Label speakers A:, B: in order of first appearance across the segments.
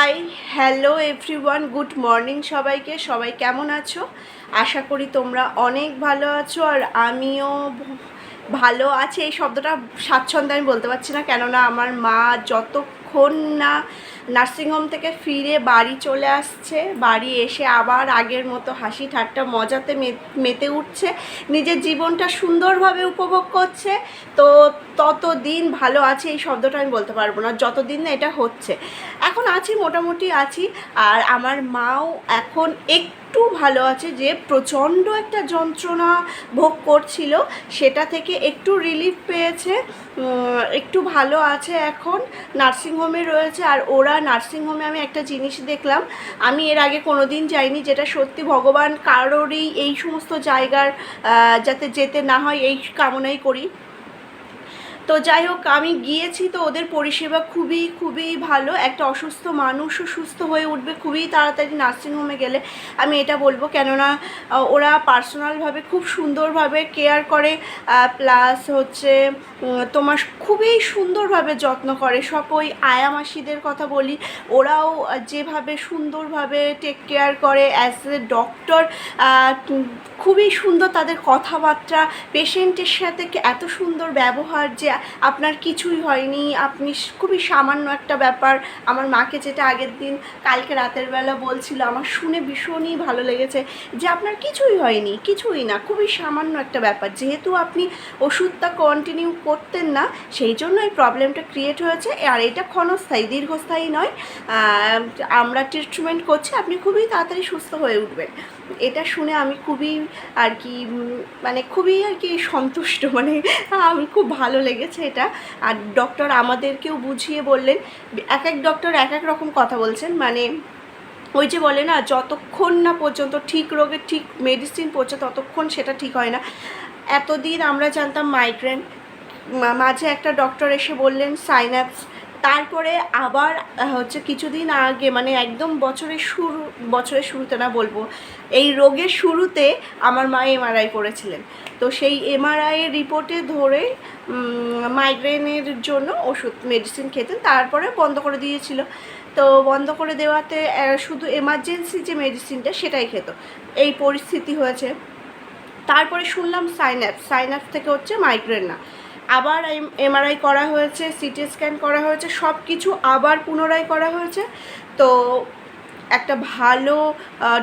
A: High, hello everyone, good morning সবাইকে। সবাই কেমন আছো? আশা করি তোমরা অনেক ভালো আছো, আর আমিও ভালো আছি। এই শব্দটা স্বাচ্ছন্দ্যে আমি বলতে পারছি না, কেননা আমার মা যতক্ষণ না নার্সিংহোম থেকে ফিরে বাড়ি চলে আসছে, বাড়ি এসে আবার আগের মতো হাসি ঠাট্টা মজাতে মেতে উঠছে, নিজের জীবনটা সুন্দরভাবে উপভোগ করছে, তো ততদিন ভালো আছে। এই শব্দটা আমি বলতে পারবো না যতদিন না এটা হচ্ছে। এখন আছি, মোটামুটি আছি। আর আমার মাও এখন একটু ভালো আছে, যে প্রচণ্ড একটা যন্ত্রণা ভোগ করছিল সেটা থেকে একটু রিলিফ পেয়েছে, একটু ভালো আছে, এখন নার্সিংহোমে রয়েছে। আর ওরা নার্সিংহোমে আমি একটা জিনিস দেখলাম, আমি এর আগে কোনো দিন যাইনি, যেটা সত্যি ভগবান কারোরই এই সমস্ত জায়গার যাতে যেতে না হয় এই কামনাই করি। তো যাই হোক, আমি গিয়েছি, তো ওদের পরিষেবা খুবই খুবই ভালো। একটা অসুস্থ মানুষও সুস্থ হয়ে উঠবে খুবই তাড়াতাড়ি নার্সিংহোমে গেলে, আমি এটা বলবো। কেননা ওরা পার্সোনালভাবে খুব সুন্দরভাবে কেয়ার করে, প্লাস হচ্ছে তোমার খুবই সুন্দরভাবে যত্ন করে। সব ওই আয়া মাসিদের কথা বলি, ওরাও যেভাবে সুন্দরভাবে টেক কেয়ার করে অ্যাজ এ ডক্টর, খুবই সুন্দর তাদের কথাবার্তা, পেশেন্টের সাথে এত সুন্দর ব্যবহার যে আপনার কিছুই হয়নি, আপনি খুবই সামান্য একটা ব্যাপার। আমার মাকে যেটা আগের দিন কালকে রাতের বেলা বলছিল, আমার শুনে ভীষণই ভালো লেগেছে, যে আপনার কিছুই হয়নি, কিছুই না, খুবই সামান্য একটা ব্যাপার। যেহেতু আপনি ওষুধটা কন্টিনিউ করতেন না, সেই জন্য এই প্রবলেমটা ক্রিয়েট হয়েছে। আর এটা ক্ষণস্থায়ী, দীর্ঘস্থায়ী নয়। আমরা ট্রিটমেন্ট করছি, আপনি খুবই তাড়াতাড়ি সুস্থ হয়ে উঠবেন। এটা শুনে আমি খুবই আর কি মানে খুবই আর কি সন্তুষ্ট, মানে আমি খুব ভালো লেগেছে এটা। আর ডক্টর আমাদেরকেও বুঝিয়ে বললেন, এক এক ডক্টর এক এক রকম কথা বলছেন, মানে ওই যে বলে না, যতক্ষণ না পর্যন্ত ঠিক রোগের ঠিক মেডিসিন পড়ছে ততক্ষণ সেটা ঠিক হয় না। এতদিন আমরা জানতাম মাইগ্রেন, মাঝে একটা ডক্টর এসে বললেন সাইনাপস, তারপরে আবার হচ্ছে কিছুদিন আগে, মানে একদম বছরের শুরুতে না বলবো, এই রোগের শুরুতে আমার মা এমআরআই করেছিলেন। তো সেই এমআরআইয়ের রিপোর্টে ধরে মাইগ্রেনের জন্য ওষুধ মেডিসিন খেতেন, তারপরে বন্ধ করে দিয়েছিল। তো বন্ধ করে দেওয়াতে শুধু এমার্জেন্সি যে মেডিসিনটা সেটাই খেত, এই পরিস্থিতি হয়েছে। তারপরে শুনলাম সাইনাপস থেকে হচ্ছে মাইগ্রেন না। আবার এমআরআই করা হয়েছে, সিটি স্ক্যান করা হয়েছে, সব কিছু আবার পুনরায় করা হয়েছে। তো একটা ভালো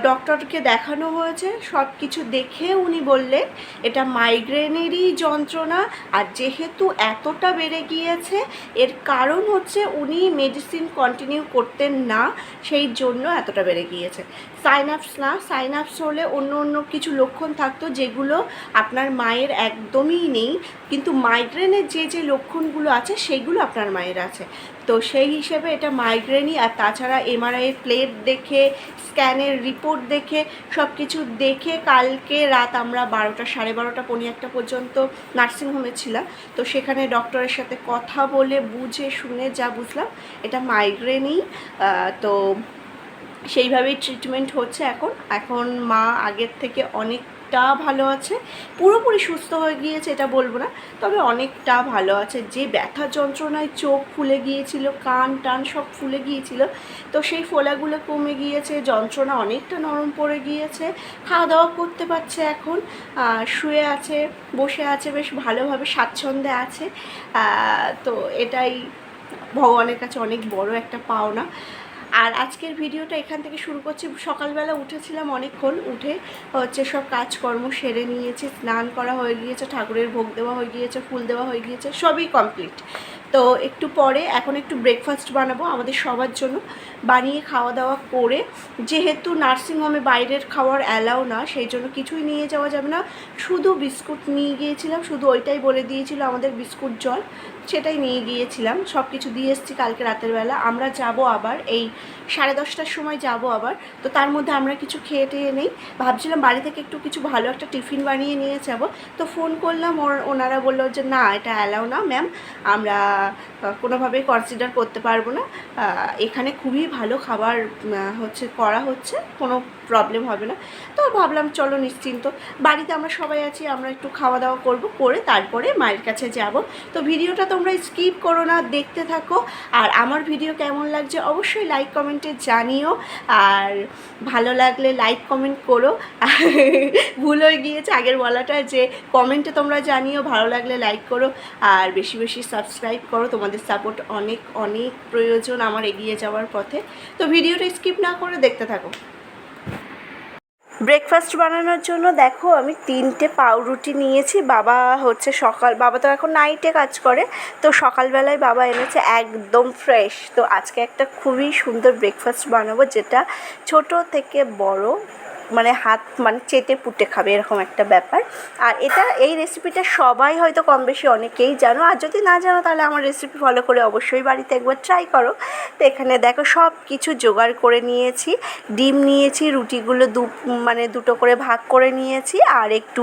A: ডক্টরকে দেখানো হয়েছে, সব কিছু দেখে উনি বললেন এটা মাইগ্রেনেরই যন্ত্রণা। আর যেহেতু এতটা বেড়ে গিয়েছে, এর কারণ হচ্ছে উনি মেডিসিন কন্টিনিউ করতেন না, সেই জন্য এতটা বেড়ে গিয়েছে। সাইনাপস না, সাইনাপস হলে অন্য অন্য কিছু লক্ষণ থাকতো, যেগুলো আপনার মায়ের একদমই নেই, কিন্তু মাইগ্রেনের যে যে লক্ষণগুলো আছে সেগুলো আপনার মায়ের আছে। তো সেই হিসেবে এটা মাইগ্রেনই। আর তাছাড়া এমআরআই প্লেট দেখে, স্ক্যানের রিপোর্ট দেখে, সব কিছু দেখে কালকে রাত আমরা 12টা, 12:30, 1:45 পর্যন্ত নার্সিংহোমে ছিলাম। তো সেখানে ডক্টরের সাথে কথা বলে বুঝে শুনে যা বুঝলাম, এটা মাইগ্রেনই। তো সেইভাবেই ট্রিটমেন্ট হচ্ছে এখন মা আগের থেকে অনেকটা ভালো আছে, পুরোপুরি সুস্থ হয়ে গিয়েছে এটা বলবো না, তবে অনেকটা ভালো আছে। যে ব্যথা যন্ত্রণায় চোখ ফুলে গিয়েছিল, কান টান সব ফুলে গিয়েছিল, তো সেই ফোলাগুলো কমে গিয়েছে, যন্ত্রণা অনেকটা নরম পড়ে গিয়েছে, খাওয়া দাওয়া করতে পারছে এখন, শুয়ে আছে, বসে আছে, বেশ ভালোভাবে স্বাচ্ছন্দ্যে আছে। তো এটাই ভগবানের কাছে অনেক বড় একটা পাওনা। আর আজকের ভিডিওটা এখান থেকে শুরু করছি। সকালবেলা উঠেছিলাম, অনেকক্ষণ উঠে হচ্ছে সব কাজকর্ম সেরে নিয়েছি, স্নান করা হয়ে গিয়েছে, ঠাকুরের ভোগ দেওয়া হয়ে গিয়েছে, ফুল দেওয়া হয়ে গিয়েছে, সবই কমপ্লিট। তো একটু পরে এখন একটু ব্রেকফাস্ট বানাবো আমাদের সবার জন্য, বানিয়ে খাওয়া দাওয়া করে, যেহেতু নার্সিংহোমে বাইরের খাওয়ার অ্যালাউ না, সেই জন্য কিছুই নিয়ে যাওয়া যাবে না। শুধু বিস্কুট নিয়ে গিয়েছিলাম, শুধু ওইটাই বলে দিয়েছিল আমাদের, বিস্কুট জল, সেটাই নিয়ে গিয়েছিলাম। সব কিছু দিয়ে এসেছি কালকে রাতের বেলা। আমরা যাব আবার এই 10:30টার সময় যাব আবার। তো তার মধ্যে আমরা কিছু খেয়ে টেয়ে নেই, ভাবছিলাম বাড়ি থেকে একটু কিছু ভালো একটা টিফিন বানিয়ে নিয়ে যাব। তো ফোন করলাম, ওনারা বললো যে না, এটা অ্যালাউ না ম্যাম, আমরা কোনোভাবেই কনসিডার করতে পারবো না, এখানে খুবই ভালো খাবার হচ্ছে করা হচ্ছে, কোনো প্রবলেম হবে না। তো ভাবলাম চলো নিশ্চিন্ত, বাড়িতে আমরা সবাই আছি, আমরা একটু খাওয়া দাওয়া করব, করে তারপরে মায়ের কাছে যাব। তো ভিডিওটা তোমরা স্কিপ করো না, দেখতে থাকো। আর আমার ভিডিও কেমন লাগছে অবশ্যই লাইক কমেন্টে জানিও, আর ভালো লাগলে লাইক কমেন্ট করো। ভুল হয়ে গিয়েছে আগের বলাটা, যে কমেন্টে তোমরা জানিও, ভালো লাগলে লাইক করো আর বেশি বেশি সাবস্ক্রাইব করো। তোমাদের সাপোর্ট অনেক অনেক প্রয়োজন আমার এগিয়ে যাওয়ার পথে। তো ভিডিওটা স্কিপ না করে দেখতে থাকো। ব্রেকফাস্ট বানানোর জন্য দেখো আমি 3টে পাউরুটি নিয়েছি। বাবা হচ্ছে বাবা তো এখন নাইটে কাজ করে, তো সকালবেলায় বাবা এনেছে একদম ফ্রেশ। তো আজকে একটা খুবই সুন্দর ব্রেকফাস্ট বানাবো, যেটা ছোট থেকে বড় মানে হাত মানে চেটে পুটে খাবে এরকম একটা ব্যাপার। আর এই রেসিপিটা সবাই হয়তো কম বেশি অনেকেই জানো, আর যদি না জানো তাহলে আমার রেসিপি ফলো করে অবশ্যই বাড়িতে একবার ট্রাই করো। তো এখানে দেখো সব কিছু জোগাড় করে নিয়েছি। ডিম নিয়েছি, রুটিগুলো দুটো করে ভাগ করে নিয়েছি, আর একটু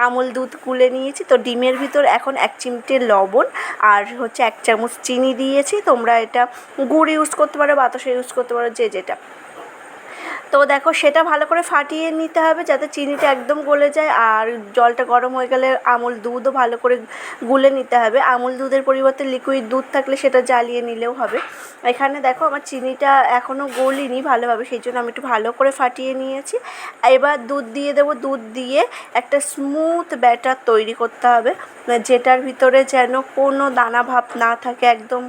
A: আমুল দুধ গুলে নিয়েছি। তো ডিমের ভিতর এখন 1 চিমটে লবণ আর হচ্ছে 1 চামচ চিনি দিয়েছি। তোমরা এটা গুড় ইউজ করতে পারো, বাতাসা ইউজ করতে পারো, যে যেটা। তো দেখো সেটা ভালো করে ফাটিয়ে নিতে হবে যাতে চিনিটা একদম গলে যায়, আর জলটা গরম হয়ে গেলে আমুল দুধও ভালো করে গুলে নিতে হবে। আমুল দুধের পরিবর্তে লিকুইড দুধ থাকলে সেটা জ্বালিয়ে নিলেও হবে। এখানে দেখো আমার চিনিটা এখনও গলিনি ভালোভাবে, সেই জন্য আমি একটু ভালো করে ফাটিয়ে নিয়েছি। এবার দুধ দিয়ে দেবো। দুধ দিয়ে একটা স্মুথ ব্যাটার তৈরি করতে হবে, যেটার ভিতরে যেন কোনো দানা ভাব না থাকে। একদম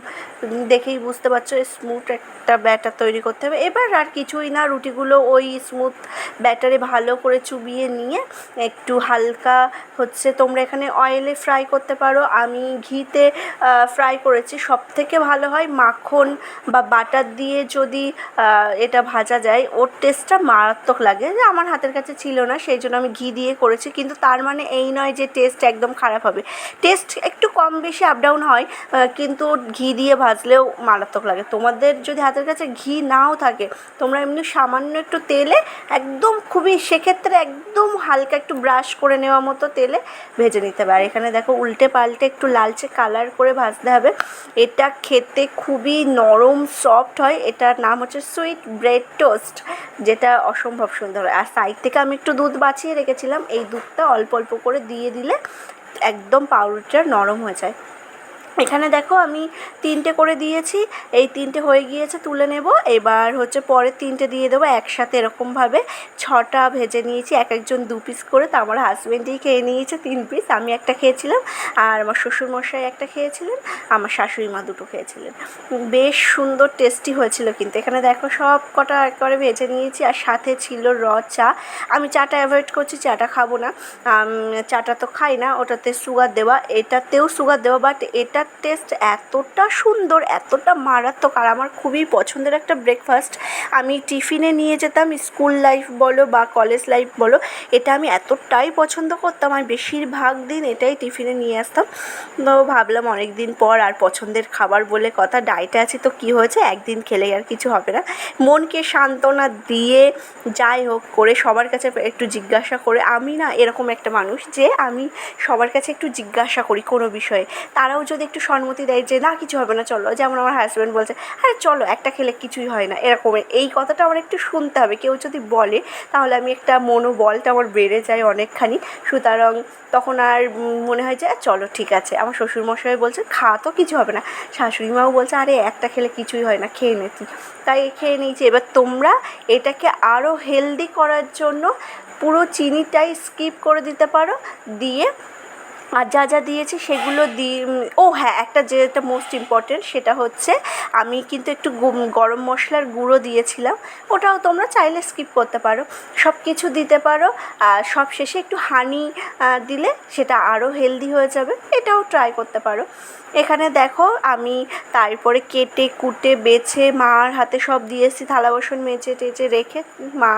A: দেখেই বুঝতে পারছো স্মুথ একটা ব্যাটার তৈরি করতে হবে। এবার আর কিছুই না, রুটিগুলো ওই স্মুথ ব্যাটারে ভালো করে চুবিয়ে নিয়ে একটু হালকা হচ্ছে তোমরা এখানে অয়েলে ফ্রাই করতে পারো, আমি ঘিতে ফ্রাই করেছি। সবথেকে ভালো হয় মাখন বা বাটার দিয়ে যদি এটা ভাজা যায়, ওর টেস্টটা মারাত্মক লাগে। যে আমার হাতের কাছে ছিল না, সেই জন্য আমি ঘি দিয়ে করেছি, কিন্তু তার মানে এই নয় যে টেস্ট একদম খারাপ হবে। টেস্ট একটু কম বেশি আপ ডাউন হয়, কিন্তু ঘি দিয়ে ভাজলেও মারাত্মক লাগে। তোমাদের যদি হাতের কাছে ঘি নাও থাকে, তোমরা এমনি সামান্য একটু তেলে একদম খুবই সেক্ষেত্রে একদম হালকা একটু ব্রাশ করে নেওয়া মতো তেলে ভেজে নিতে হবে। আর এখানে দেখো উল্টে পাল্টে একটু লালচে কালার করে ভাজতে হবে। এটা খেতে খুবই নরম সফট হয়। এটার নাম হচ্ছে সুইট ব্রেড টোস্ট, যেটা অসম্ভব সুন্দর হয়। আর সাইড থেকে আমি একটু দুধ বাছিয়ে রেখেছিলাম, এই দুধটা অল্প অল্প করে দিয়ে দিলে একদম পাউরুটিটা নরম হয়ে যায়। এখানে দেখো আমি 3টে করে দিয়েছি, এই 3টে হয়ে গিয়েছে, তুলে নেব। এবার হচ্ছে পরের 3টে দিয়ে দেবো একসাথে। এরকমভাবে 6টা ভেজে নিয়েছি, এক একজন 2 পিস করে। তো আমার হাজব্যান্ডই খেয়ে নিয়েছে 3 পিস, আমি একটা খেয়েছিলাম, আর আমার শ্বশুরমশাই একটা খেয়েছিলেন, আমার শাশুড়ি মা 2টো খেয়েছিলেন। বেশ সুন্দর টেস্টি হয়েছিল কিন্তু। এখানে দেখো সব কটা একবারে ভেজে নিয়েছি, আর সাথে ছিল চা। আমি চাটা অ্যাভয়েড করছি, চাটা খাবো না। চাটা তো খাই না, ওটাতে সুগার দেওয়া, এটাতেও সুগার দেওয়া, বাট এটার টেস্ট এতটা সুন্দর, এতটা মারাত্মক, আর আমার খুবই পছন্দের একটা ব্রেকফাস্ট। আমি টিফিনে নিয়ে যেতাম, স্কুল লাইফ বলো বা কলেজ লাইফ বলো, এটা আমি এতটাই পছন্দ করতাম, আমি বেশিরভাগ দিন এটাই টিফিনে নিয়ে আসতাম। তো ভাবলাম অনেক দিন পর, আর পছন্দের খাবার বলে কথা, ডায়েটে আছি তো কী হয়েছে, একদিন খেলে আর কিছু হবে না। মনকে সান্ত্বনা দিয়ে যাই হোক করে সবার কাছে একটু জিজ্ঞাসা করে, আমি না এরকম একটা মানুষ যে আমি সবার কাছে একটু জিজ্ঞাসা করি কোনো বিষয়ে, তারাও যদি একটু সম্মতি দেয় যে না কিছু হবে না চলো, যেমন আমার হাজব্যান্ড বলছে আরে চলো একটা খেলে কিছুই হয় না, এরকমের এই কথাটা আমার একটু শুনতে হবে। কেউ যদি বলে তাহলে আমি একটা মনোবলটা আমার বেড়ে যায় অনেকখানি, সুতরাং তখন আর মনে হয় যে চলো ঠিক আছে। আমার শ্বশুরমশাই বলছে খাওয়া তো কিছু হবে না, শাশুড়ি মাও বলছে আরে একটা খেলে কিছুই হয় না, খেয়ে নে তুই, তাই খেয়ে নিয়েছি। এবার তোমরা এটাকে আরও হেলদি করার জন্য পুরো চিনিটাই স্কিপ করে দিতে পারো, দিয়ে আর যা যা দিয়েছি সেগুলো ও হ্যাঁ, একটা যেটা মোস্ট ইম্পর্টেন্ট সেটা হচ্ছে আমি কিন্তু একটু গরম মশলার গুঁড়ো দিয়েছিলাম, ওটাও তোমরা চাইলে স্কিপ করতে পারো। সব কিছু দিতে পারো, আর সব শেষে একটু হানি দিলে সেটা আরও হেলদি হয়ে যাবে, এটাও ট্রাই করতে পারো। এখানে দেখো আমি তারপরে কেটে কুটে বেছে মার হাতে সব দিয়েছি, থালা বাসন মেজে টেজে রেখে মা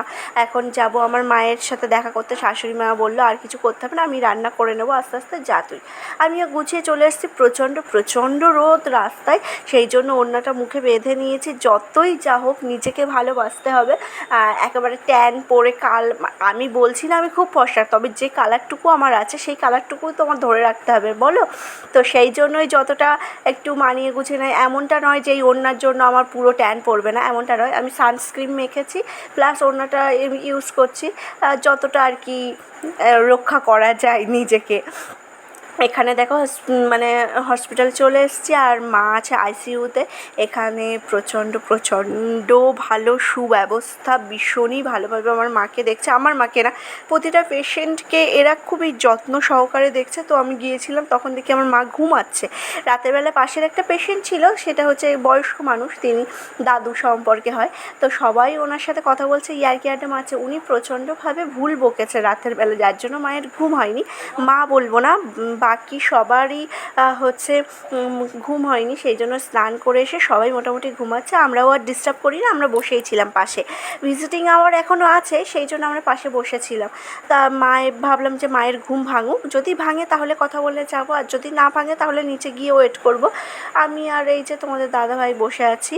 A: এখন যাব আমার মায়ের সাথে দেখা করতে। শাশুড়ি মা বললো আর কিছু করতে হবে না, আমি রান্না করে নেবো আস্তে আস্তে, যা তুই। আমিও গুছিয়ে চলে এসেছি, প্রচণ্ড রোদ রাস্তায়, সেই জন্য ওড়নাটা মুখে বেঁধে নিয়েছি। যতই যা হোক নিজেকে ভালোবাসতে হবে। একেবারে ট্যান পরে আমি বলছি না আমি খুব ফর্সা, তবে যে কালারটুকু আমার আছে সেই কালারটুকু তো আমার ধরে রাখতে হবে বলো। তো সেই জন্যই যতটা একটু মানিয়ে গুছিয়ে নেয়, এমনটা নয় যে এই ওড়নার জন্য আমার পুরো ট্যান পড়বে না, এমনটা নয়। আমি সানস্ক্রিন মেখেছি প্লাস ওড়নাটা ইউজ করছি, যতটা আর কি রক্ষা করা যায় নিজেকে। এখানে দেখো মানে হসপিটাল চলে এসেছি আর মা আছে আইসিইউতে। এখানে প্রচণ্ড ভালো সুব্যবস্থা, ভীষণই ভালোভাবে আমার মাকে দেখছে, আমার মাকে না প্রতিটা পেশেন্টকে এরা খুবই যত্ন সহকারে দেখছে। তো আমি গিয়েছিলাম তখন দেখি আমার মা ঘুমাচ্ছে। রাতের বেলা পাশের একটা পেশেন্ট ছিল, সেটা হচ্ছে বয়স্ক মানুষ, তিনি দাদু সম্পর্কে হয়। তো সবাই ওনার সাথে কথা বলছে, ইয়ার্কি আড্ডা মারছে। উনি প্রচণ্ডভাবে ভুল বকেছে রাতের বেলা, যার জন্য মায়ের ঘুম হয়নি। মা বলবো না, বাকি সবারই হচ্ছে ঘুম হয়নি। সেই জন্য স্নান করে এসে সবাই মোটামুটি ঘুমাচ্ছে, আমরাও আর ডিস্টার্ব করি না, আমরা বসেই ছিলাম পাশে। ভিজিটিং আওয়ার এখনও আছে, সেই জন্য আমরা পাশে বসেছিলাম। তা ভাবলাম যে মায়ের ঘুম ভাঙুক, যদি ভাঙে তাহলে কথা বলে যাবো, আর যদি না ভাঙে তাহলে নিচে গিয়ে ওয়েট করব। আমি আর এই যে তোমাদের দাদাভাই বসে আছি,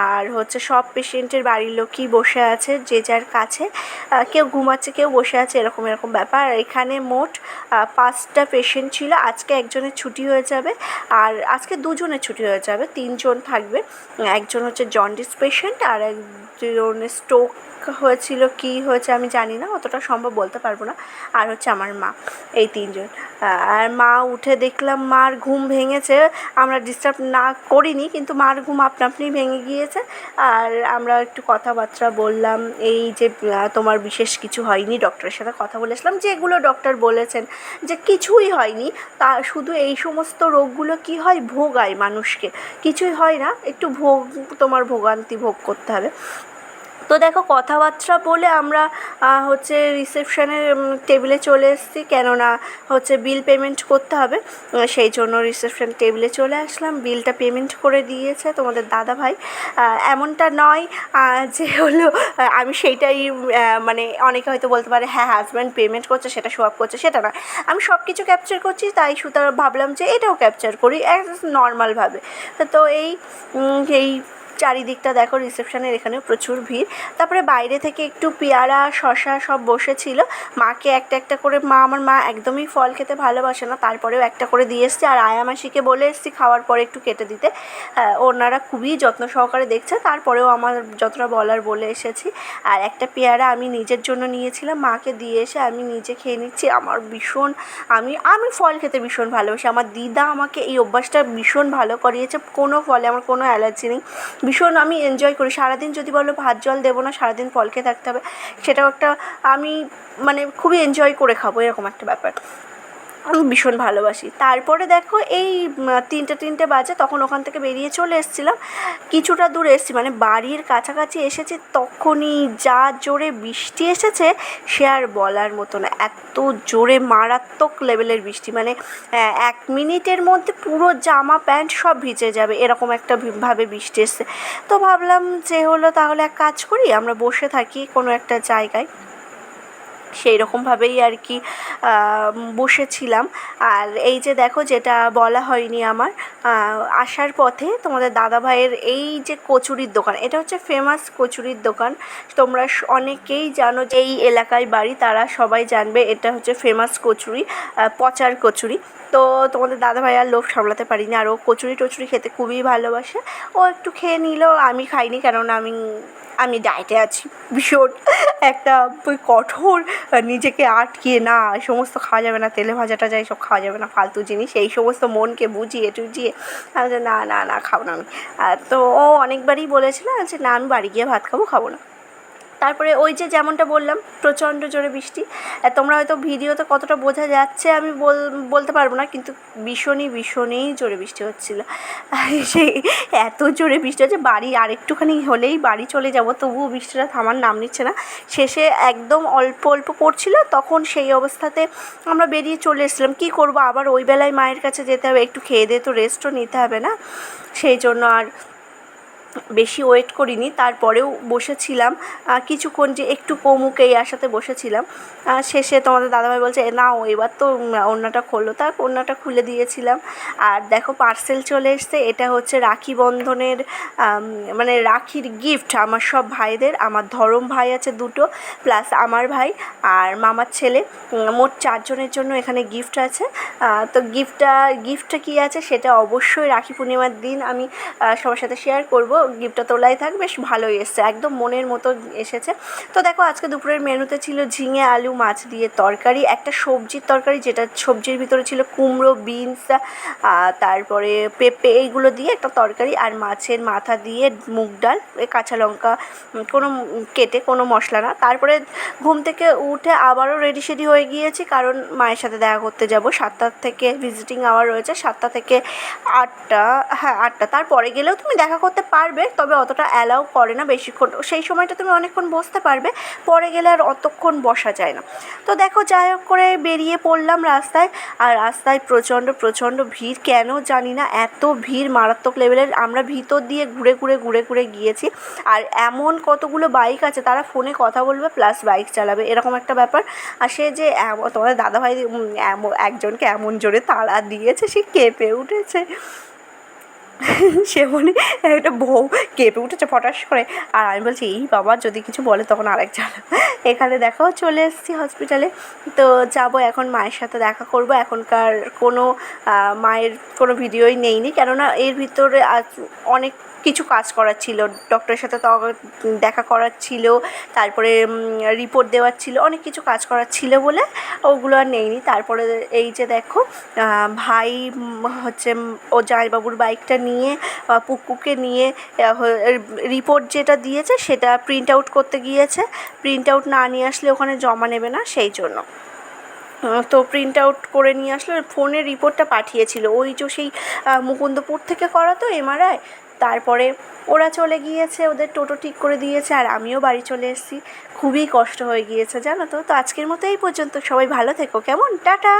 A: আর হচ্ছে সব পেশেন্টের বাড়ির লোকই বসে আছে যে যার কাছে, কেউ ঘুমাচ্ছে কেউ বসে আছে, এরকম ব্যাপার। এখানে মোট 5টা পেশেন্ট ছিল, আজকে একজনের ছুটি হয়ে যাবে, আর আজকে 2জনের ছুটি হয়ে যাবে, 3জন থাকবে। একজন হচ্ছে জন্ডিস পেশেন্ট, আর একজন স্ট্রোক হয়েছিল, কি হয়েছে আমি জানি না, অতটা সম্ভব বলতে পারবো না। আর হচ্ছে আমার মা, এই 3জন। আর মা উঠে দেখলাম মার ঘুম ভেঙেছে, আমরা ডিস্টার্ব না করিনি, কিন্তু মার ঘুম আপনা আপনি ভেঙে গিয়েছে। আর আমরা একটু কথাবার্তা বললাম, এই যে তোমার বিশেষ কিছু হয়নি, ডক্টরের সাথে কথা বলেছিলাম, যেগুলো ডক্টর বলেছেন যে কিছুই হয়নি, তা শুধু এই সমস্ত রোগগুলো কি হয়, ভোগায় মানুষকে, কিছুই হয় না, একটু তোমার ভোগান্তি ভোগ করতে হবে। তো দেখো কথাবার্তা বলে আমরা হচ্ছে রিসেপশনের টেবিলে চলে এসেছি, কেননা হচ্ছে বিল পেমেন্ট করতে হবে, সেই জন্য রিসেপশন টেবিলে চলে আসলাম। বিলটা পেমেন্ট করে দিয়েছে তোমাদের দাদাভাই। এমনটা নয় যে হলো আমি সেইটাই মানে অনেকে হয়তো বলতে পারে হ্যাঁ হাজব্যান্ড পেমেন্ট করছে সেটা শো আপ করছে, সেটা না, আমি সব কিছু ক্যাপচার করছি, তাই সুতরাং ভাবলাম যে এটাও ক্যাপচার করি নর্মালভাবে। তো এই চারিদিকটা দেখো, রিসেপশনের এখানেও প্রচুর ভিড়। তারপরে বাইরে থেকে একটু পেয়ারা শশা সব বসেছিল, মাকে একটা করে, আমার মা একদমই ফল খেতে ভালোবাসে না, তারপরেও একটা করে দিয়ে এসছি। আর আয়া মাসিকে বলে এসছি খাওয়ার পরে একটু কেটে দিতে, ওনারা খুবই যত্ন সহকারে দেখছে, তারপরেও আমার যতটা বলার বলে এসেছি। আর একটা পেয়ারা আমি নিজের জন্য নিয়েছিলাম, মাকে দিয়ে এসে আমি নিজে খেয়ে নিচ্ছি। আমার ভীষণ, আমি ফল খেতে ভীষণ ভালোবাসি, আমার দিদা আমাকে এই অভ্যাসটা ভীষণ ভালো করিয়েছে। কোনো ফলে আমার কোনো অ্যালার্জি নেই, ভীষণ আমি এনজয় করি। সারাদিন যদি বলো ভাত জল দেবো না, সারাদিন ফল খেয়ে থাকতে হবে, সেটাও একটা আমি মানে খুবই এনজয় করে খাবো, এরকম একটা ব্যাপার আমি ভীষণ ভালোবাসি। তারপরে দেখো এই 3টে বাজে, তখন ওখান থেকে বেরিয়ে চলে এসেছিলাম, কিছুটা দূর এসেছি, মানে বাড়ির কাছাকাছি এসেছি, তখনই যা জোরে বৃষ্টি এসেছে সে আর বলার মতো না, এত জোরে মারাত্মক লেভেলের বৃষ্টি, মানে 1 মিনিটের মধ্যে পুরো জামা প্যান্ট সব ভিজে যাবে, এরকম একটা ভাবে বৃষ্টি এসছে। তো ভাবলাম যে হলো তাহলে এক কাজ করি, আমরা বসে থাকি কোনো একটা জায়গায়, সেই রকমভাবেই আর কি বসেছিলাম। আর এই যে দেখো, যেটা বলা হয়নি আমার, আসার পথে তোমাদের দাদাভাইয়ের এই যে কচুরির দোকান, এটা হচ্ছে ফেমাস কচুরির দোকান, তোমরা অনেকেই জানো, যে এই এলাকায় বাড়ি তারা সবাই জানবে এটা হচ্ছে ফেমাস কচুরি, পচার কচুরি। তো তোমাদের দাদাভাই আর লোভ সামলাতে পারিনি, আর ও কচুরি টচুরি খেতে খুবই ভালোবাসে, ও একটু খেয়ে নিল, আমি খাইনি, কারণ আমি ডায়েটে আছি ভীষণ একটা কঠোর, নিজেকে আটকিয়ে, না সমস্ত খাওয়া যাবে না, তেলে ভাজা টাজা এইসব খাওয়া যাবে না, ফালতু জিনিস, এই সমস্ত মনকে বুঝিয়ে টুজিয়ে না না না খাবো না আমি। তো ও অনেকবারই বলেছিল যে না আমি বাড়ি গিয়ে ভাত খাবো না। তারপরে ওই যে যেমনটা বললাম, প্রচণ্ড জোরে বৃষ্টি, তোমরা হয়তো ভিডিওতে কতটা বোঝা যাচ্ছে আমি বলতে পারবো না, কিন্তু ভীষণই জোরে বৃষ্টি হচ্ছিলো। সেই এত জোরে বৃষ্টি হচ্ছে, বাড়ি আরেকটুখানি হলেই বাড়ি চলে যাব, তবুও বৃষ্টিটা থামার নাম নিচ্ছে না। শেষে একদম অল্প পড়ছিল, তখন সেই অবস্থাতে আমরা বেরিয়ে চলে এসেছিলাম। কী করবো, আবার ওই বেলায় মায়ের কাছে যেতে হবে, একটু খেয়ে দিয়ে তো রেস্টও নিতে হবে না, সেই জন্য আর বেশি ওয়েট করিনি। তারপরেও বসেছিলাম কিছুক্ষণ, যে একটু কমুক এই আশাতে বসেছিলাম। শেষে তোমাদের দাদাভাই বলছে নাও এবার তো ওড়নাটা খোলো, তা ওড়নাটা খুলে দিয়েছিলাম। আর দেখো পার্সেল চলে এসছে, এটা হচ্ছে রাখি বন্ধনের মানে রাখির গিফট আমার সব ভাইদের, আমার ধরম ভাই আছে 2টো, প্লাস আমার ভাই আর মামার ছেলে, মোট 4 জনের জন্য এখানে গিফট আছে। তো গিফটটা কী আছে সেটা অবশ্যই রাখি পূর্ণিমার দিন আমি সবার সাথে শেয়ার করব। গিফটটা তোলাই থাক, বেশ ভালোই এসছে, একদম মনের মতো এসেছে। তো দেখো আজকে দুপুরের মেনুতে ছিল ঝিঙে আলু মাছ দিয়ে তরকারি, একটা সবজির তরকারি যেটা সবজির ভিতরে ছিল কুমড়ো, বিনস, তারপরে পেঁপে, এইগুলো দিয়ে একটা তরকারি, আর মাছের মাথা দিয়ে মুগ ডাল, কাঁচা লঙ্কা কোনো কেটে, কোনো মশলা না। তারপরে ঘুম থেকে উঠে আবারও রেডি সেডি হয়ে গিয়েছি, কারণ মায়ের সাথে দেখা করতে যাব। 7টা থেকে ভিজিটিং আওয়ার রয়েছে, 7টা থেকে 8টা, হ্যাঁ 8টা, তারপরে গেলেও তুমি দেখা করতে পারবে, তবে অতটা অ্যালাউ করে না বেশিক্ষণ, সেই সময়টা তুমি অনেকক্ষণ বসতে পারবে, পরে গেলে আর অতক্ষণ বসা যায় না। তো দেখো যাই হোক করে বেরিয়ে পড়লাম রাস্তায়, আর রাস্তায় প্রচণ্ড ভিড়, কেন জানি না এত ভিড় মারাত্মক লেভেলের। আমরা ভিতর দিয়ে ঘুরে ঘুরে গিয়েছি, আর এমন কতগুলো বাইক আছে, তারা ফোনে কথা বলবে প্লাস বাইক চালাবে, এরকম একটা ব্যাপার। আর সে যে তোমাদের দাদাভাই একজনকে এমন জোরে তাড়া দিয়েছে, সে কেঁপে উঠেছে। সে মনে একটা বউ কেঁপে উঠেছে ফটাস করে, আর আমি বলছি এই বাবা যদি কিছু বলে তখন আরেকজন। এখানে দেখো চলে এসেছি হসপিটালে, তো যাব এখন মায়ের সাথে দেখা করব। এখনকার কোনো মায়ের কোনো ভিডিওই নেইনি, কেননা এর ভিতরে আজ অনেক কিছু কাজ করার ছিল, ডক্টরের সাথে তো দেখা করার ছিল, তারপরে রিপোর্ট দেওয়ার ছিল, অনেক কিছু কাজ করার ছিল বলে ওগুলো আর নেইনি। তারপরে এই যে দেখো ভাই হচ্ছে ও জামাইবাবুর বাইকটা নিয়ে পুকুকে নিয়ে রিপোর্ট যেটা দিয়েছে সেটা প্রিন্ট আউট করতে গিয়েছে, প্রিন্ট আউট না নিয়ে আসলে ওখানে জমা নেবে না, সেই জন্য। তো প্রিন্ট আউট করে নিয়ে আসলে ফোনের রিপোর্টটা পাঠিয়েছিল, ওই যে সেই মুকুন্দপুর থেকে করা তো এমআরআই। তারপরে ওরা চলে গিয়েছে, ওদের টোটো ঠিক করে দিয়েছে, আর আমিও বাড়ি চলে এসেছি। খুবই কষ্ট হয়ে গিয়েছে জানো তো। তো আজকের মতো এই পর্যন্ত, সবাই ভালো থেকো, কেমন, টাটা।